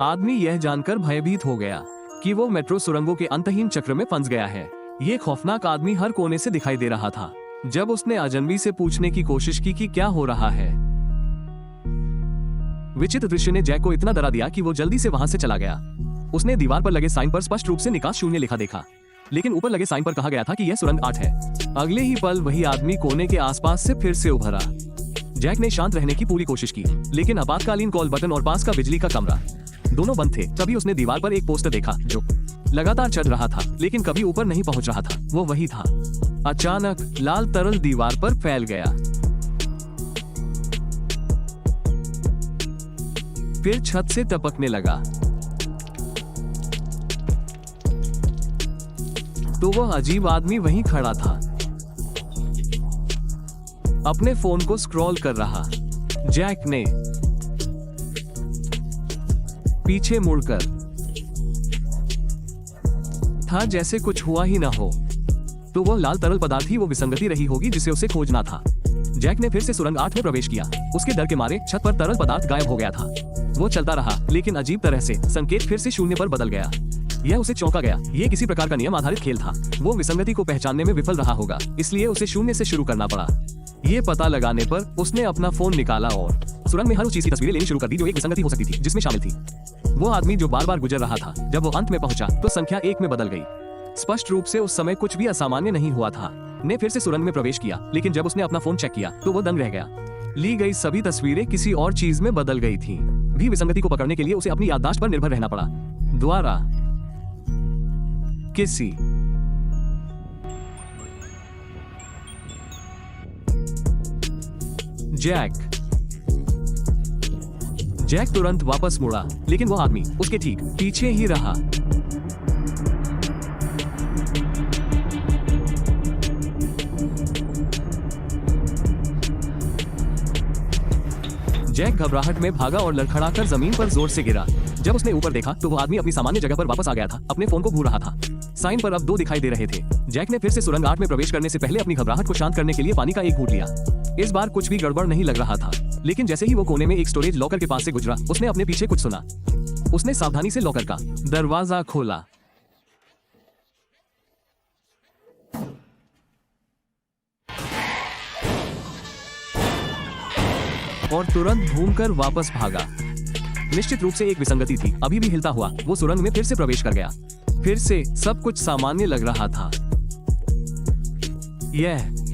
आदमी यह जानकर भयभीत हो गया कि वो मेट्रो सुरंगों के अंतहीन चक्र में फंस गया है। ये खौफनाक आदमी हर कोने से दिखाई दे रहा था। जब उसने अजनबी से पूछने की कोशिश की कि क्या हो रहा है, विचित्र दृश्य ने जैक को इतना डरा दिया कि वो जल्दी से वहां से चला गया। उसने दीवार पर लगे साइन पर स्पष्ट रूप से निकास शून्य लिखा देखा, लेकिन ऊपर लगे साइन पर कहा गया था कि यह सुरंग 8 है। अगले ही पल वही आदमी कोने के आसपास से फिर से उभरा। जैक ने शांत रहने की पूरी कोशिश की, लेकिन आपातकालीन कॉल बटन और पास का बिजली का कमरा दोनों बंद थे। तभी उसने दीवार पर एक पोस्टर देखा जो लगातार चढ़ रहा था, लेकिन कभी ऊपर नहीं पहुंच रहा था। वो वही था। अचानक लाल तरल दीवार पर फैल गया, फिर छत से टपकने लगा। तो वह अजीब आदमी वहीं खड़ा था, अपने फोन को स्क्रॉल कर रहा। जैक ने पीछे मुड़कर था जैसे कुछ हुआ ही ना हो। तो वह लाल तरल पदार्थ ही वो विसंगति रही होगी जिसे उसे खोजना था। जैक ने फिर से सुरंग 8 में प्रवेश किया। उसके डर के मारे छत पर तरल पदार्थ गायब हो गया था। वो चलता रहा, लेकिन अजीब तरह से संकेत फिर से शून्य पर बदल गया। यह उसे चौंका गया। ये किसी प्रकार का नियम आधारित खेल था। वो विसंगति को पहचानने में विफल रहा होगा, इसलिए उसे शून्य से शुरू करना पड़ा। ये पता लगाने पर उसने अपना फोन निकाला और सुरंग में हर उस चीज की तस्वीरें लेनी शुरू कर दी जो एक विसंगति हो सकती थी, जिसमें शामिल थी वो आदमी जो बार बार गुजर रहा था। जब वो अंत में पहुंचा तो संख्या 1 में बदल गई। स्पष्ट रूप से उस समय कुछ भी असामान्य नहीं हुआ था। ने फिर से सुरंग में प्रवेश किया, लेकिन जब उसने अपना फोन चेक किया तो वो दंग रह गया। ली गई सभी तस्वीरें किसी और चीज में बदल गई थीं। भी विसंगति को पकड़ने के लिए उसे अपनी याददाश्त पर निर्भर रहना पड़ा। द्वारा किसी जैक तुरंत वापस मुड़ा, लेकिन वो आदमी उसके ठीक पीछे ही रहा। जैक घबराहट में भागा और लड़खड़ाकर जमीन पर जोर से गिरा। जब उसने ऊपर देखा तो वो आदमी अपनी सामान्य जगह पर वापस आ गया था। अपने फोन को घूर रहा था। साइन पर अब 2 दिखाई दे रहे थे। जैक ने फिर से सुरंग 8 में प्रवेश करने से पहले अपनी घबराहट को शांत करने के लिए पानी का एक घूंट लिया। इस बार कुछ भी गड़बड़ नहीं लग रहा था, लेकिन जैसे ही वो कोने में एक स्टोरेज लॉकर के पास से गुजरा, उसने अपने पीछे कुछ सुना। उसने सावधानी से लॉकर का दरवाजा खोला और तुरंत घूमकर वापस भागा। निश्चित रूप से एक विसंगति थी। अभी भी हिलता हुआ वो सुरंग में फिर से प्रवेश कर गया। फिर से सब कुछ सामान्य लग रहा था। यह